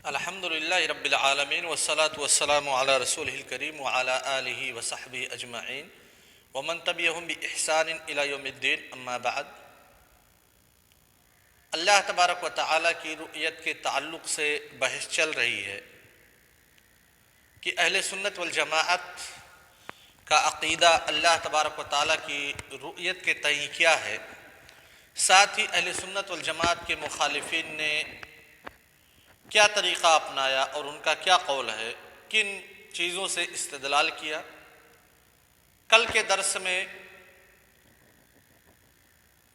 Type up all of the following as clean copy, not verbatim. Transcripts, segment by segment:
الحمد للہ رب العالمین والصلاة والسلام علی رسولہ الکریم وعلی آلہ وصحبہ اجمعین ومن تبعہم بإحسان الی یوم الدین اما بعد۔ اللہ تبارک و تعالیٰ کی رؤیت کے تعلق سے بحث چل رہی ہے کہ اہل سنت والجماعت کا عقیدہ اللہ تبارک و تعالیٰ کی رؤیت کے تئیں کیا ہے، ساتھ ہی اہل سنت والجماعت کے مخالفین نے کیا طریقہ اپنایا اور ان کا کیا قول ہے، کن چیزوں سے استدلال کیا۔ کل کے درس میں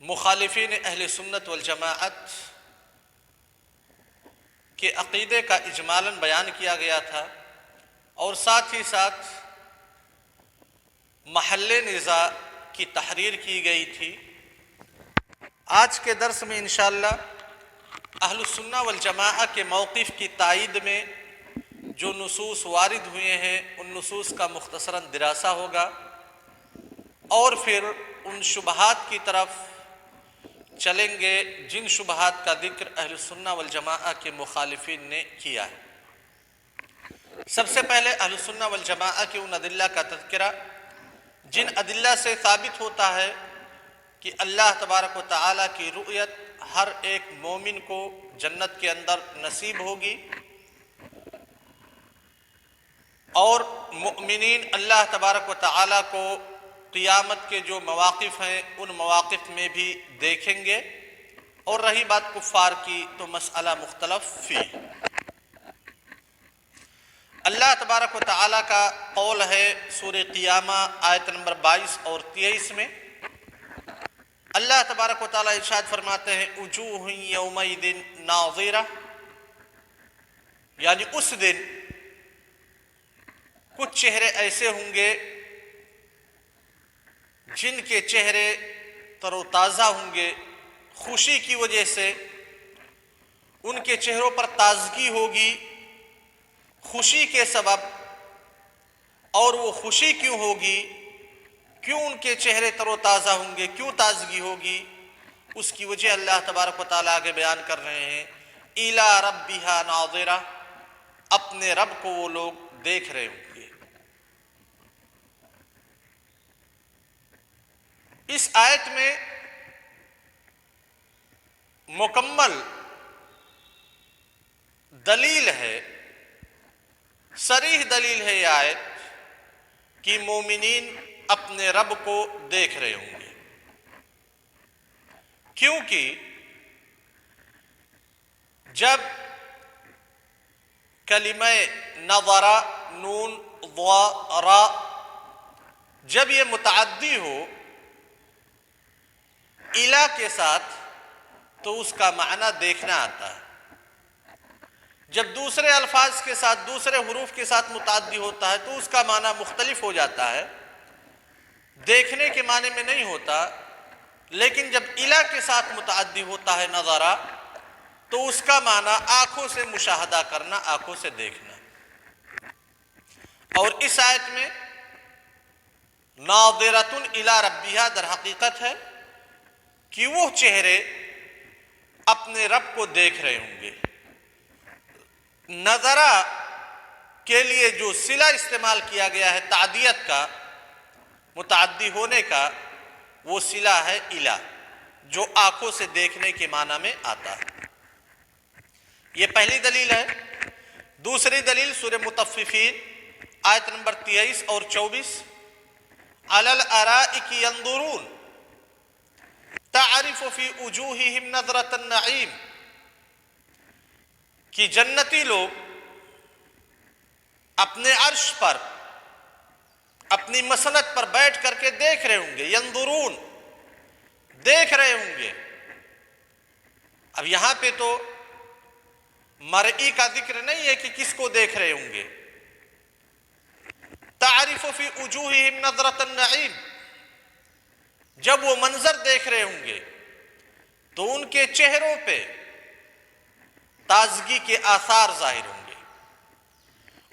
مخالفین اہل سنت والجماعت کے عقیدے کا اجمالاً بیان کیا گیا تھا اور ساتھ ہی ساتھ محل نزاع کی تحریر کی گئی تھی۔ آج کے درس میں انشاءاللہ اہل السنہ والجماعہ کے موقف کی تائید میں جو نصوص وارد ہوئے ہیں ان نصوص کا مختصراً دراسہ ہوگا اور پھر ان شبہات کی طرف چلیں گے جن شبہات کا ذکر اہل السنہ والجماعہ کے مخالفین نے کیا ہے۔ سب سے پہلے اہل السنہ والجماعہ کے ان ادلہ کا تذکرہ جن ادلہ سے ثابت ہوتا ہے کہ اللہ تبارک و تعالیٰ کی رؤیت ہر ایک مومن کو جنت کے اندر نصیب ہوگی، اور مؤمنین اللہ تبارک و تعالیٰ کو قیامت کے جو مواقف ہیں ان مواقف میں بھی دیکھیں گے، اور رہی بات کفار کی تو مسئلہ مختلف فی۔ اللہ تبارک و تعالیٰ کا قول ہے سورہ قیامہ آیت نمبر 22 اور 23 میں، اللہ تبارک و تعالیٰ ارشاد فرماتے ہیں وجوہ یومئذ ناظرہ، یعنی اس دن کچھ چہرے ایسے ہوں گے جن کے چہرے تر و تازہ ہوں گے، خوشی کی وجہ سے ان کے چہروں پر تازگی ہوگی، خوشی کے سبب۔ اور وہ خوشی کیوں ہوگی، کیوں ان کے چہرے تر و تازہ ہوں گے، کیوں تازگی ہوگی، اس کی وجہ اللہ تبارک و تعالیٰ آگے بیان کر رہے ہیں اِلیٰ رَبِّہَا نَاظِرَةٌ، اپنے رب کو وہ لوگ دیکھ رہے ہوں گے۔ اس آیت میں مکمل دلیل ہے، صریح دلیل ہے یہ آیت کہ مومنین اپنے رب کو دیکھ رہے ہوں گے، کیونکہ جب کلمہ نظر نون ضا را جب یہ متعدی ہو الا کے ساتھ تو اس کا معنی دیکھنا آتا ہے، جب دوسرے الفاظ کے ساتھ دوسرے حروف کے ساتھ متعدی ہوتا ہے تو اس کا معنی مختلف ہو جاتا ہے، دیکھنے کے معنی میں نہیں ہوتا۔ لیکن جب الا کے ساتھ متعدی ہوتا ہے نظرہ تو اس کا معنی آنکھوں سے مشاہدہ کرنا، آنکھوں سے دیکھنا۔ اور اس آیت میں ناظرۃ الی ربہا در حقیقت ہے کہ وہ چہرے اپنے رب کو دیکھ رہے ہوں گے۔ نظرہ کے لیے جو صلہ استعمال کیا گیا ہے تعدیت کا، متعدی ہونے کا، وہ صلہ ہے الی، جو آنکھوں سے دیکھنے کے معنی میں آتا ہے۔ یہ پہلی دلیل ہے۔ دوسری دلیل سورہ مطففین آیت نمبر 23 اور 24 علی الارائک ینظرون تعرف فی وجوہہم نظرۃ النعیم، کہ جنتی لوگ اپنے عرش پر اپنی مسند پر بیٹھ کر کے دیکھ رہے ہوں گے، ینظرون دیکھ رہے ہوں گے۔ اب یہاں پہ تو مرئی کا ذکر نہیں ہے کہ کس کو دیکھ رہے ہوں گے، تعرف فی وجوہہم نظرۃ النعیم، جب وہ منظر دیکھ رہے ہوں گے تو ان کے چہروں پہ تازگی کے آثار ظاہر ہوں گے،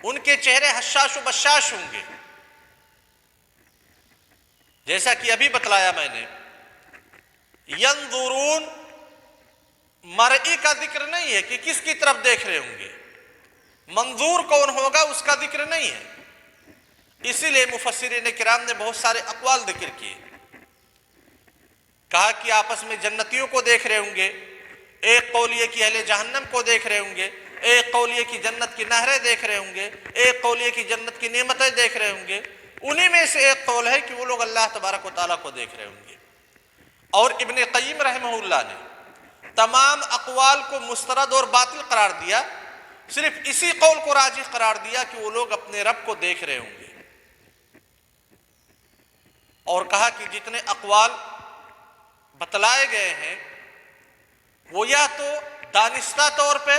ان کے چہرے حشاش و بشاش ہوں گے۔ جیسا کہ ابھی بتلایا میں نے، ینظرون مرئی کا ذکر نہیں ہے کہ کس کی طرف دیکھ رہے ہوں گے، منظور کون ہوگا اس کا ذکر نہیں ہے۔ اسی لیے مفسرین کرام نے بہت سارے اقوال ذکر کیے، کہا کہ آپس میں جنتیوں کو دیکھ رہے ہوں گے، ایک قول یہ کہ اہل جہنم کو دیکھ رہے ہوں گے، ایک قول یہ کہ جنت کی نہریں دیکھ رہے ہوں گے، ایک قول یہ کہ جنت کی نعمتیں دیکھ رہے ہوں گے۔ انہی میں سے ایک قول ہے کہ وہ لوگ اللہ تبارک و تعالیٰ کو دیکھ رہے ہوں گے۔ اور ابن قیم رحمہ اللہ نے تمام اقوال کو مسترد اور باطل قرار دیا، صرف اسی قول کو راجح قرار دیا کہ وہ لوگ اپنے رب کو دیکھ رہے ہوں گے، اور کہا کہ جتنے اقوال بتلائے گئے ہیں وہ یا تو دانستہ طور پہ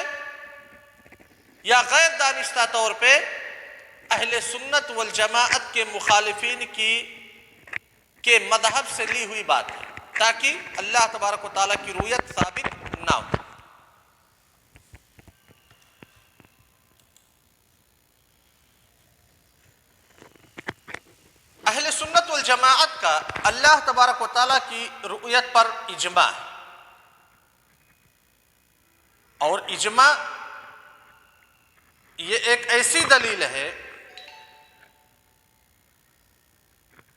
یا غیر دانستہ طور پہ اہل سنت والجماعت کے مخالفین کے مذہب سے لی ہوئی بات ہے، تاکہ اللہ تبارک و تعالیٰ کی رؤیت ثابت نہ ہو۔ اہل سنت والجماعت کا اللہ تبارک و تعالیٰ کی رؤیت پر اجماع ہے، اور اجماع یہ ایک ایسی دلیل ہے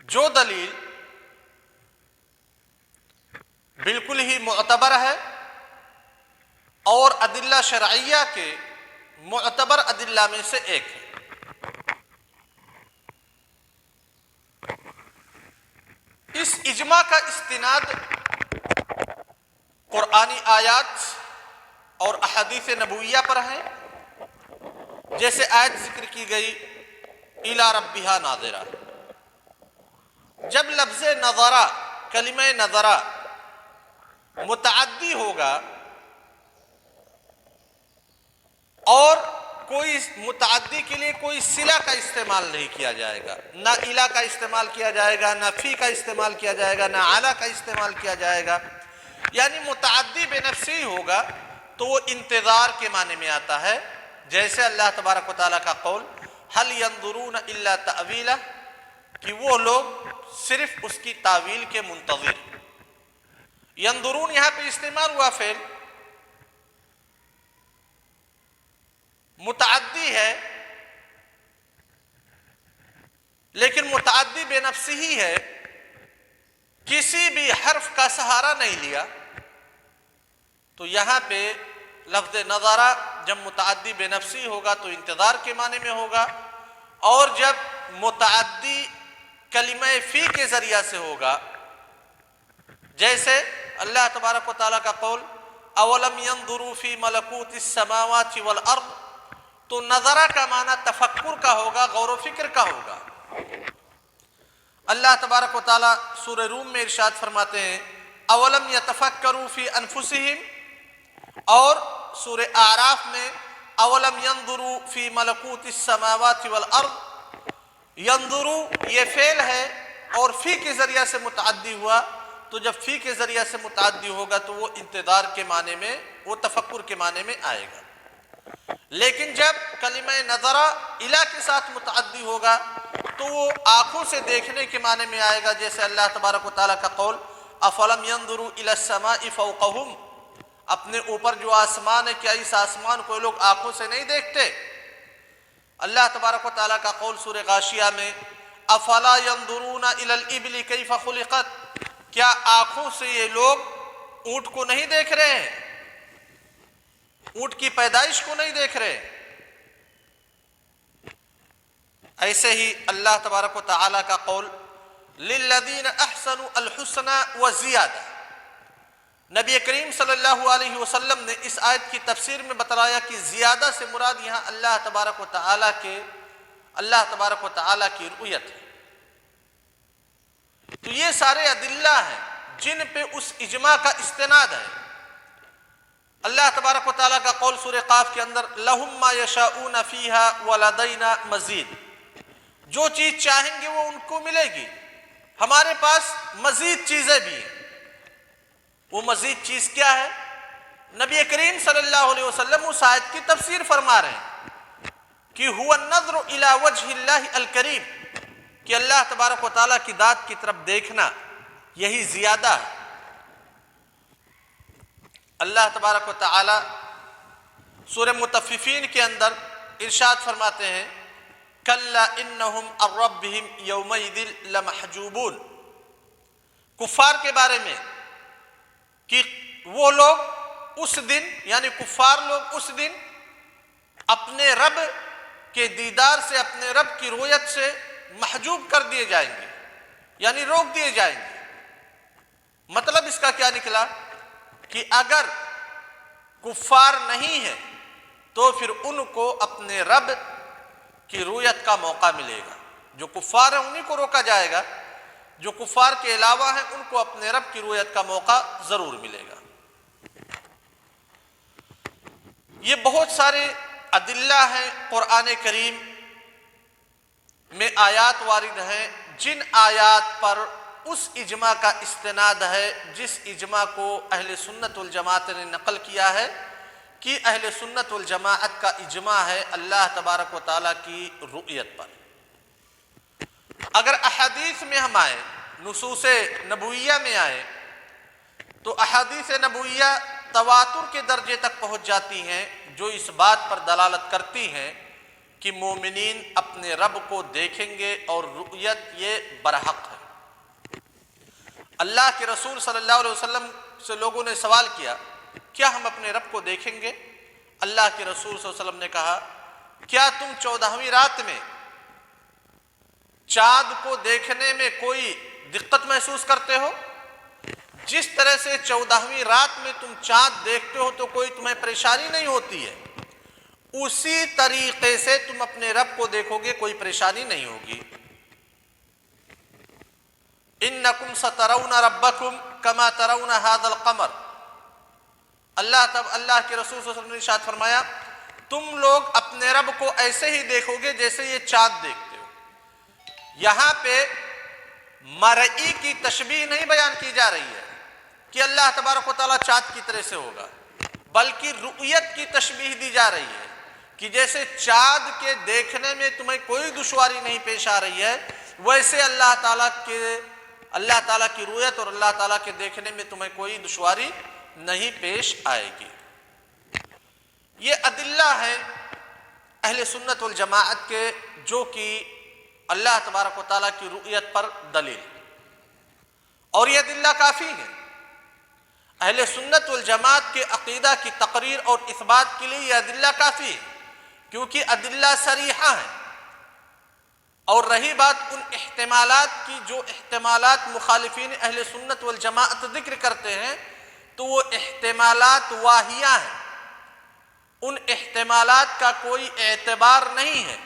جو دلیل بالکل ہی معتبر ہے اور ادلہ شرعیہ کے معتبر ادلہ میں سے ایک ہے۔ اس اجماع کا استناد قرآنی آیات اور احادیث نبویہ پر ہے، جیسے آیت ذکر کی گئی الی ربہا ناظرہ۔ جب لفظ نظرہ، کلمہ نظرہ متعدی ہوگا اور کوئی متعدی کے لیے کوئی صلہ کا استعمال نہیں کیا جائے گا، نہ الی کا استعمال کیا جائے گا، نہ فی کا استعمال کیا جائے گا، نہ علی کا استعمال کیا جائے گا، یعنی متعدی بے نفسی ہوگا تو وہ انتظار کے معنی میں آتا ہے، جیسے اللہ تبارک و تعالیٰ کا قول هل ينظرون الا تأویلہ، کہ وہ لوگ صرف اس کی تعویل کے منتظر۔ ینظرون یہاں پہ استعمال ہوا فعل متعدی ہے، لیکن متعدی بے نفسی ہی ہے، کسی بھی حرف کا سہارا نہیں لیا، تو یہاں پہ لفظ نظرہ جب متعدی بے نفسی ہوگا تو انتظار کے معنی میں ہوگا، اور جب متعدی کلمہ فی کے ذریعہ سے ہوگا، جیسے اللہ تبارک و تعالیٰ کا قول اولم ينظروا فی ملکوت السماوات والارض، تو نظرہ کا معنی تفکر کا ہوگا، غور و فکر کا ہوگا۔ اللہ تبارک و تعالیٰ سورہ روم میں ارشاد فرماتے ہیں اولم یتفکروا فی انفسہم، اور سورہ اعراف میں اولم ينظروا فی ملکوت السماوات والارض۔ ينظروا یہ فعل ہے اور فی کے ذریعہ سے متعدی ہوا، تو جب فی کے ذریعہ سے متعدی ہوگا تو وہ انتظار کے معنی میں، وہ تفکر کے معنی میں آئے گا۔ لیکن جب کلمہ نظرہ الی کے ساتھ متعدی ہوگا تو وہ آنکھوں سے دیکھنے کے معنی میں آئے گا، جیسے اللہ تبارک و تعالیٰ کا قول افلم ينظروا الی السماء فوقہم، اپنے اوپر جو آسمان ہے کیا اس آسمان کو لوگ آنکھوں سے نہیں دیکھتے؟ اللہ تبارک و تعالیٰ کا قول سورہ غاشیہ میں افلا ينظرون الی الابل کیف خلقت، کیا آنکھوں سے یہ لوگ اونٹ کو نہیں دیکھ رہے ہیں، اونٹ کی پیدائش کو نہیں دیکھ رہے؟ ایسے ہی اللہ تبارک و تعالیٰ کا قول للذین احسنوا الحسنى وزیادہ، نبی کریم صلی اللہ علیہ وسلم نے اس آیت کی تفسیر میں بتلایا کہ زیادہ سے مراد یہاں اللہ تبارک و تعالیٰ کی رؤیت ہے۔ تو یہ سارے ادلہ ہیں جن پہ اس اجماع کا استناد ہے۔ اللہ تبارک و تعالیٰ کا قول سورہ قاف کے اندر لَهُمْ مَا يَشَاءُونَ فِيهَا وَلَدَيْنَا مَزِيدٌ، جو چیز چاہیں گے وہ ان کو ملے گی، ہمارے پاس مزید چیزیں بھی ہیں۔ وہ مزید چیز کیا ہے؟ نبی کریم صلی اللہ علیہ وسلم اس آیت کی تفسیر فرما رہے ہیں کہ هُوَ النَّظْرُ إِلَى وَجْهِ اللَّهِ الْكَرِيمِ، کہ اللہ تبارک و تعالیٰ کی ذات کی طرف دیکھنا یہی زیادہ ہے۔ اللہ تبارک و تعالیٰ سورہ مطففین کے اندر ارشاد فرماتے ہیں کلا انہم عن ربہم یومئذ لمحجوبون، کفار کے بارے میں کہ وہ لوگ اس دن، یعنی کفار لوگ اس دن اپنے رب کے دیدار سے، اپنے رب کی رؤیت سے محجوب کر دیے جائیں گے، یعنی روک دیے جائیں گے۔ مطلب اس کا کیا نکلا کہ اگر کفار نہیں ہے تو پھر ان کو اپنے رب کی رؤیت کا موقع ملے گا۔ جو کفار ہیں انہی کو روکا جائے گا، جو کفار کے علاوہ ہیں ان کو اپنے رب کی رؤیت کا موقع ضرور ملے گا۔ یہ بہت سارے ادلہ ہیں قرآن کریم میں، آیات وارد ہیں جن آیات پر اس اجماع کا استناد ہے جس اجماع کو اہل سنت والجماعت نے نقل کیا ہے کہ اہل سنت والجماعت کا اجماع ہے اللہ تبارک و تعالیٰ کی رؤیت پر۔ اگر احادیث میں ہم آئے، نصوص نبویہ میں آئے، تو احادیث نبویہ تواتر کے درجے تک پہنچ جاتی ہیں جو اس بات پر دلالت کرتی ہیں کہ مومنین اپنے رب کو دیکھیں گے اور رؤیت یہ برحق ہے۔ اللہ کے رسول صلی اللہ علیہ وسلم سے لوگوں نے سوال کیا کیا ہم اپنے رب کو دیکھیں گے؟ اللہ کے رسول صلی اللہ علیہ وسلم نے کہا کیا تم 14ویں رات میں چاند کو دیکھنے میں کوئی دقت محسوس کرتے ہو؟ جس طرح سے 14ویں رات میں تم چاند دیکھتے ہو تو کوئی تمہیں پریشانی نہیں ہوتی ہے، اسی طریقے سے تم اپنے رب کو دیکھو گے، کوئی پریشانی نہیں ہوگی۔ انکم سترون ربکم کما ترون ھذا القمر، اللہ کے رسول صلی اللہ علیہ وسلم نے ارشاد فرمایا تم لوگ اپنے رب کو ایسے ہی دیکھو گے جیسے یہ چاند دیکھتے ہو۔ یہاں پہ مرئی کی تشبیہ نہیں بیان کی جا رہی ہے کہ اللہ تبارک و تعالیٰ چاند کی طرح سے ہوگا، بلکہ رؤیت کی تشبیہ دی جا رہی ہے کہ جیسے چاند کے دیکھنے میں تمہیں کوئی دشواری نہیں پیش آ رہی ہے، ویسے اللہ تعالیٰ کی رؤیت اور اللہ تعالیٰ کے دیکھنے میں تمہیں کوئی دشواری نہیں پیش آئے گی۔ یہ ادلہ ہیں اہل سنت والجماعت کے جو کہ اللہ تبارک و تعالیٰ کی رؤیت پر دلیل، اور یہ ادلہ کافی ہیں۔ اہل سنت والجماعت کے عقیدہ کی تقریر اور اثبات کے لیے یہ ادلہ کافی ہے، کیونکہ ادلہ صریحہ ہیں۔ اور رہی بات ان احتمالات کی جو احتمالات مخالفین اہل سنت والجماعت ذکر کرتے ہیں، تو وہ احتمالات واہیہ ہیں، ان احتمالات کا کوئی اعتبار نہیں ہے۔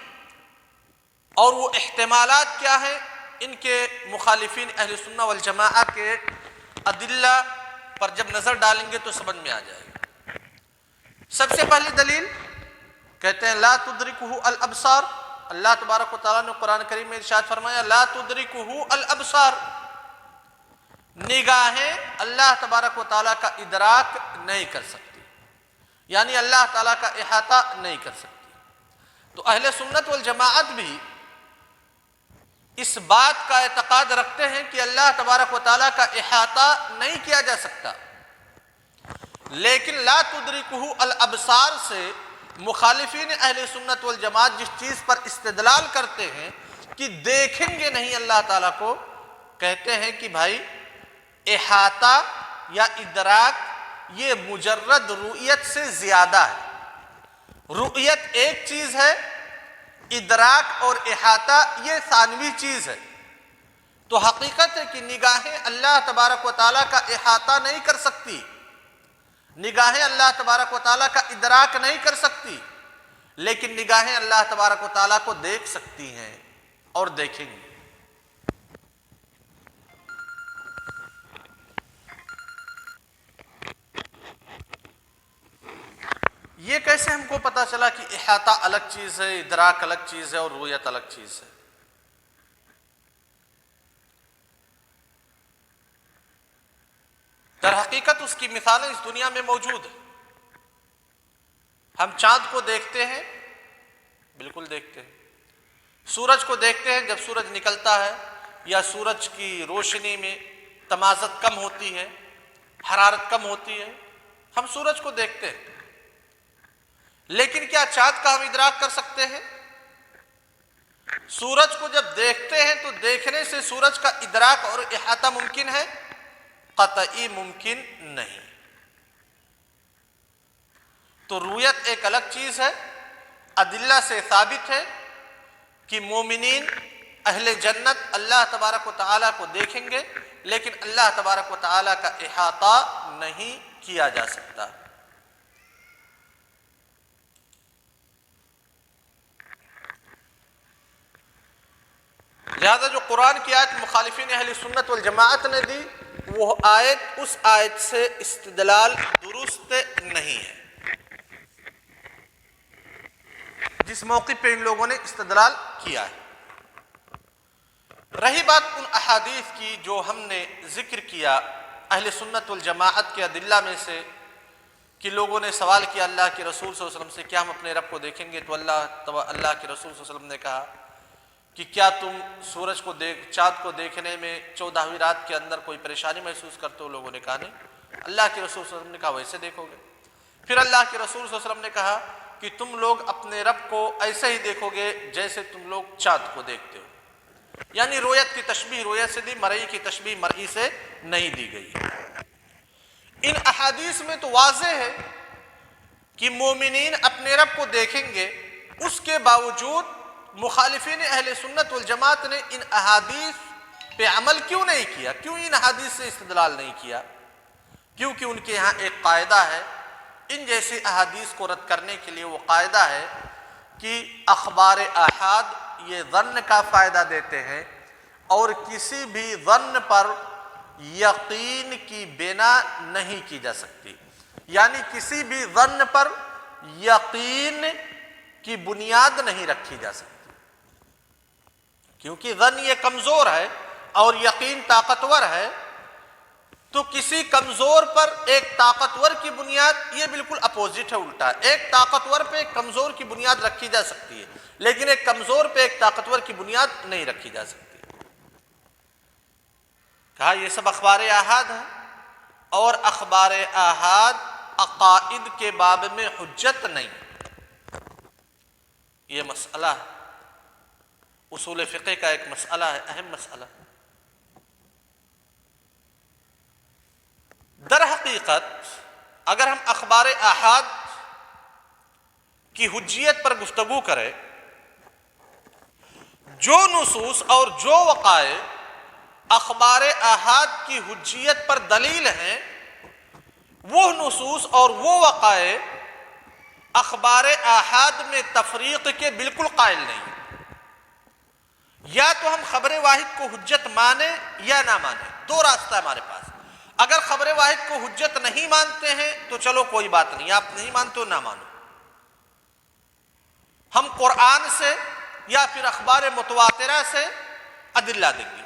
اور وہ احتمالات کیا ہیں؟ ان کے مخالفین اہل سنت والجماعت کے ادلہ پر جب نظر ڈالیں گے تو سمجھ میں آ جائے گا۔ سب سے پہلی دلیل کہتے ہیں لا تدرکہ الابصار، اللہ تبارک و تعالیٰ نے قرآن کریم میں ارشاد فرمایا لا تدرکہ الابصار، نگاہیں اللہ تبارک و تعالیٰ کا ادراک نہیں کر سکتی، یعنی اللہ تعالیٰ کا احاطہ نہیں کر سکتی۔ تو اہل سنت والجماعت بھی اس بات کا اعتقاد رکھتے ہیں کہ اللہ تبارک و تعالیٰ کا احاطہ نہیں کیا جا سکتا، لیکن لا تدرکہ الابصار سے مخالفین اہل سنت والجماعت جس چیز پر استدلال کرتے ہیں کہ دیکھیں گے نہیں اللہ تعالیٰ کو، کہتے ہیں کہ بھائی احاطہ یا ادراک یہ مجرد رؤیت سے زیادہ ہے۔ رؤیت ایک چیز ہے، ادراک اور احاطہ یہ ثانوی چیز ہے۔ تو حقیقت ہے کہ نگاہیں اللہ تبارک و تعالیٰ کا احاطہ نہیں کر سکتی، نگاہیں اللہ تبارک و تعالیٰ کا ادراک نہیں کر سکتی، لیکن نگاہیں اللہ تبارک و تعالیٰ کو دیکھ سکتی ہیں اور دیکھیں گی۔ یہ کیسے ہم کو پتا چلا کہ احاطہ الگ چیز ہے، ادراک الگ چیز ہے اور رؤیت الگ چیز ہے؟ در حقیقت اس کی مثالیں اس دنیا میں موجود ہیں۔ ہم چاند کو دیکھتے ہیں، بالکل دیکھتے ہیں، سورج کو دیکھتے ہیں جب سورج نکلتا ہے یا سورج کی روشنی میں تمازت کم ہوتی ہے، حرارت کم ہوتی ہے، ہم سورج کو دیکھتے ہیں۔ لیکن کیا چاند کا ہم ادراک کر سکتے ہیں؟ سورج کو جب دیکھتے ہیں تو دیکھنے سے سورج کا ادراک اور احاطہ ممکن ہے؟ قطعی ممکن نہیں۔ تو رؤیت ایک الگ چیز ہے، ادلہ سے ثابت ہے کہ مومنین اہل جنت اللہ تبارک و تعالیٰ کو دیکھیں گے، لیکن اللہ تبارک و تعالیٰ کا احاطہ نہیں کیا جا سکتا۔ لہذا جو قرآن کی آیت مخالفین اہل سنت والجماعت نے دی، وہ آیت اس آیت سے استدلال درست نہیں ہے جس موقع پہ ان لوگوں نے استدلال کیا ہے۔ رہی بات ان احادیث کی جو ہم نے ذکر کیا اہل سنت والجماعت کے ادلہ میں سے، کہ لوگوں نے سوال کیا اللہ کے رسول صلی اللہ علیہ وسلم سے، کیا ہم اپنے رب کو دیکھیں گے؟ تو اللہ کے رسول صلی اللہ علیہ وسلم نے کہا کہ کیا تم سورج کو چاند کو دیکھنے میں 14ویں رات کے اندر کوئی پریشانی محسوس کرتے ہو؟ لوگوں نے کہا نہیں۔ اللہ کے رسول صلی اللہ علیہ وسلم نے کہا ویسے دیکھو گے۔ پھر اللہ کے رسول صلی اللہ علیہ وسلم نے کہا کہ تم لوگ اپنے رب کو ایسے ہی دیکھو گے جیسے تم لوگ چاند کو دیکھتے ہو۔ یعنی رویت کی تشبیہ رویت سے دی، مرئی کی تشبیہ مرئی سے نہیں دی گئی۔ ان احادیث میں تو واضح ہے کہ مومنین اپنے رب کو دیکھیں گے، اس کے باوجود مخالفین اہل سنت والجماعت نے ان احادیث پہ عمل کیوں نہیں کیا؟ کیوں ان احادیث سے استدلال نہیں کیا؟ کیونکہ ان کے ہاں ایک قاعدہ ہے، ان جیسی احادیث کو رد کرنے کے لیے وہ قاعدہ ہے کہ اخبار آحاد یہ ظن کا فائدہ دیتے ہیں، اور کسی بھی ظن پر یقین کی بنا نہیں کی جا سکتی۔ یعنی کسی بھی ظن پر یقین کی بنیاد نہیں رکھی جا سکتی، کیونکہ ظن یہ کمزور ہے اور یقین طاقتور ہے۔ تو کسی کمزور پر ایک طاقتور کی بنیاد، یہ بالکل اپوزٹ ہے، الٹا ہے۔ ایک طاقتور پہ ایک کمزور کی بنیاد رکھی جا سکتی ہے، لیکن ایک کمزور پہ ایک طاقتور کی بنیاد نہیں رکھی جا سکتی۔ کہا یہ سب اخبار آحاد ہے، اور اخبار آحاد عقائد کے باب میں حجت نہیں۔ یہ مسئلہ ہے، اصول فقہ کا ایک مسئلہ ہے، اہم مسئلہ۔ در حقیقت اگر ہم اخبار آحاد کی حجیت پر گفتگو کریں، جو نصوص اور جو وقائع اخبار آحاد کی حجیت پر دلیل ہیں، وہ نصوص اور وہ وقائع اخبار آحاد میں تفریق کے بالکل قائل نہیں۔ یا تو ہم خبر واحد کو حجت مانیں یا نہ مانیں، دو راستہ ہمارے پاس۔ اگر خبر واحد کو حجت نہیں مانتے ہیں تو چلو کوئی بات نہیں، آپ نہیں مانتے ہو نہ مانو، ہم قرآن سے یا پھر اخبار متواترہ سے ادلہ دیں گے۔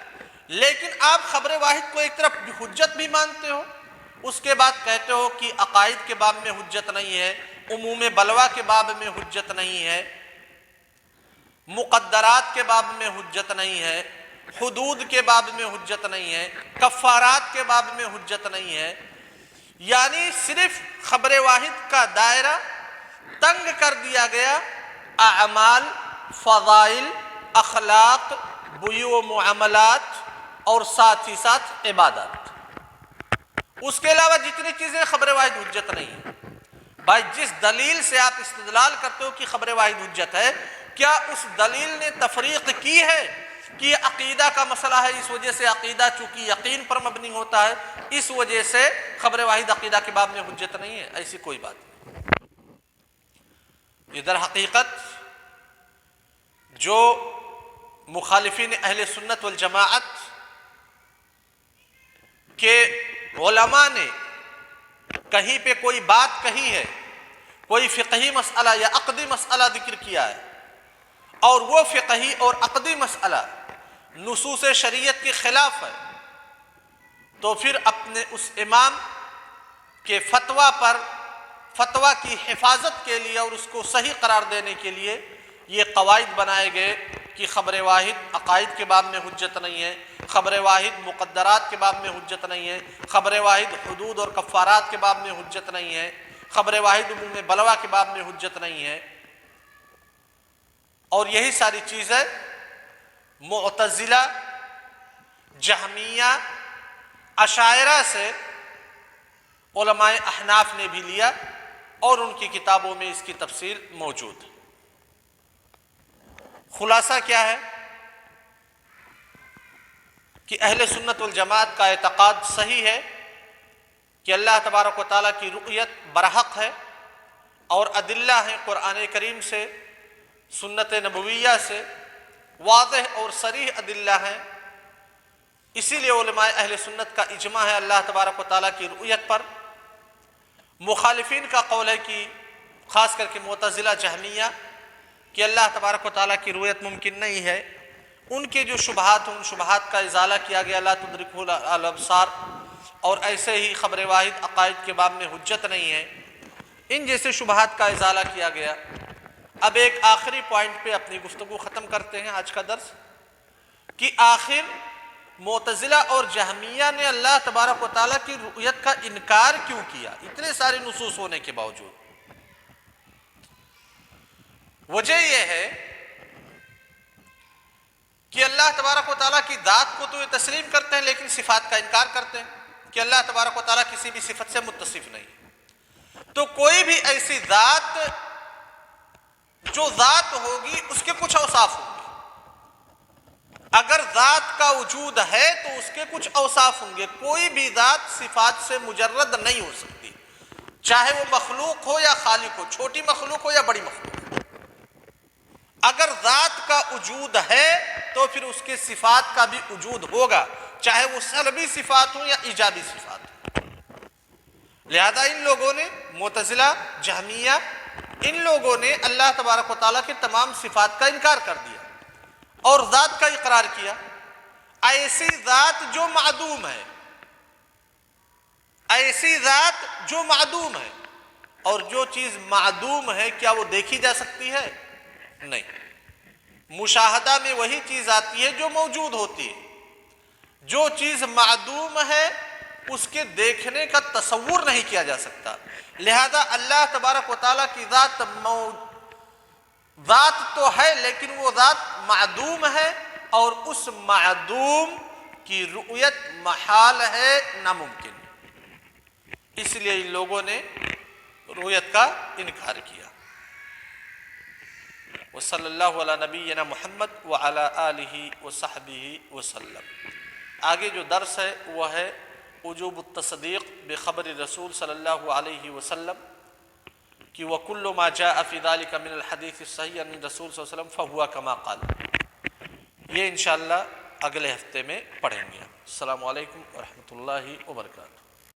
لیکن آپ خبر واحد کو ایک طرف حجت بھی مانتے ہو، اس کے بعد کہتے ہو کہ عقائد کے باب میں حجت نہیں ہے، عموم بلوہ کے باب میں حجت نہیں ہے، مقدرات کے باب میں حجت نہیں ہے، حدود کے باب میں حجت نہیں ہے، کفارات کے باب میں حجت نہیں ہے۔ یعنی صرف خبر واحد کا دائرہ تنگ کر دیا گیا اعمال، فضائل، اخلاق، بیوع و معاملات اور ساتھ ہی ساتھ عبادات۔ اس کے علاوہ جتنی چیزیں خبر واحد حجت نہیں ہے۔ بھائی جس دلیل سے آپ استدلال کرتے ہو کہ خبر واحد حجت ہے، کیا اس دلیل نے تفریق کی ہے کہ یہ عقیدہ کا مسئلہ ہے، اس وجہ سے عقیدہ چونکہ یقین پر مبنی ہوتا ہے اس وجہ سے خبر واحد عقیدہ کے باب میں حجت نہیں ہے؟ ایسی کوئی بات نہیں۔ یہ در حقیقت جو مخالفین اہل سنت والجماعت کے علماء نے کہیں پہ کوئی بات کہی ہے، کوئی فقہی مسئلہ یا عقدی مسئلہ ذکر کیا ہے، اور وہ فقہی اور عقدی مسئلہ نصوص شریعت کے خلاف ہے، تو پھر اپنے اس امام کے فتویٰ پر، فتویٰ کی حفاظت کے لیے اور اس کو صحیح قرار دینے کے لیے یہ قواعد بنائے گئے کہ خبر واحد عقائد کے باب میں حجت نہیں ہے، خبر واحد مقدرات کے باب میں حجت نہیں ہے، خبر واحد حدود اور کفارات کے باب میں حجت نہیں ہے، خبر واحد عموم بلوا کے باب میں حجت نہیں ہے، اور یہی ساری چیزیں معتزلہ، جہمیہ، اشاعرہ سے علماء احناف نے بھی لیا، اور ان کی کتابوں میں اس کی تفصیل موجود ہے۔ خلاصہ کیا ہے کہ اہل سنت والجماعت کا اعتقاد صحیح ہے کہ اللہ تبارک و تعالیٰ کی رؤیت برحق ہے، اور ادلہ ہیں قرآن کریم سے، سنت نبویہ سے، واضح اور صریح ادلہ ہیں۔ اسی لیے علماء اہل سنت کا اجماع ہے اللہ تبارک و تعالیٰ کی رؤیت پر۔ مخالفین کا قول ہے کہ خاص کر کے معتزلہ، جہمیہ، کہ اللہ تبارک و تعالیٰ کی رؤیت ممکن نہیں ہے، ان کے جو شبہات ہیں ان شبہات کا ازالہ کیا گیا، لا تدرکہ الابصار، اور ایسے ہی خبر واحد عقائد کے باب میں حجت نہیں ہے، ان جیسے شبہات کا ازالہ کیا گیا۔ اب ایک آخری پوائنٹ پہ اپنی گفتگو ختم کرتے ہیں آج کا درس، کہ آخر معتزلہ اور جہمیہ نے اللہ تبارک و تعالیٰ کی رؤیت کا انکار کیوں کیا اتنے سارے نصوص ہونے کے باوجود؟ وجہ یہ ہے کہ اللہ تبارک و تعالیٰ کی ذات کو تو یہ تسلیم کرتے ہیں، لیکن صفات کا انکار کرتے ہیں کہ اللہ تبارک و تعالیٰ کسی بھی صفت سے متصف نہیں۔ تو کوئی بھی ایسی ذات جو ذات ہوگی اس کے کچھ اوصاف ہوں گے، اگر ذات کا وجود ہے تو اس کے کچھ اوصاف ہوں گے۔ کوئی بھی ذات صفات سے مجرد نہیں ہو سکتی، چاہے وہ مخلوق ہو یا خالق ہو، چھوٹی مخلوق ہو یا بڑی مخلوق ہو۔ اگر ذات کا وجود ہے تو پھر اس کے صفات کا بھی وجود ہوگا، چاہے وہ سلبی صفات ہوں یا ایجابی صفات ہوں۔ لہذا ان لوگوں نے، معتزلہ، جہمیہ، ان لوگوں نے اللہ تبارک و تعالیٰ کے تمام صفات کا انکار کر دیا اور ذات کا اقرار کیا۔ ایسی ذات جو معدوم ہے، ایسی ذات جو معدوم ہے، اور جو چیز معدوم ہے کیا وہ دیکھی جا سکتی ہے؟ نہیں۔ مشاہدہ میں وہی چیز آتی ہے جو موجود ہوتی ہے۔ جو چیز معدوم ہے اس کے دیکھنے کا تصور نہیں کیا جا سکتا۔ لہذا اللہ تبارک و تعالیٰ کی ذات تو ہے، لیکن وہ ذات معدوم ہے، اور اس معدوم کی رؤیت محال ہے، ناممکن۔ اس لیے ان لوگوں نے رؤیت کا انکار کیا۔ وصلی اللہ علی نبینا محمد وعلی آلہ وصحبہ وسلم۔ آگے جو درس ہے وہ ہے وجوب التصدیق بخبر رسول صلی اللہ علیہ وسلم کہ وَكُلُّ مَا جَاءَ فِي ذَلِكَ مِنَ الْحَدِيثِ الصَّحِيحِ عن رسول صلی اللہ علیہ وسلم فَهُوَ كَمَا قَالَ۔ یہ انشاءاللہ اگلے ہفتے میں پڑھیں گے۔ السلام علیکم ورحمۃ اللہ وبرکاتہ۔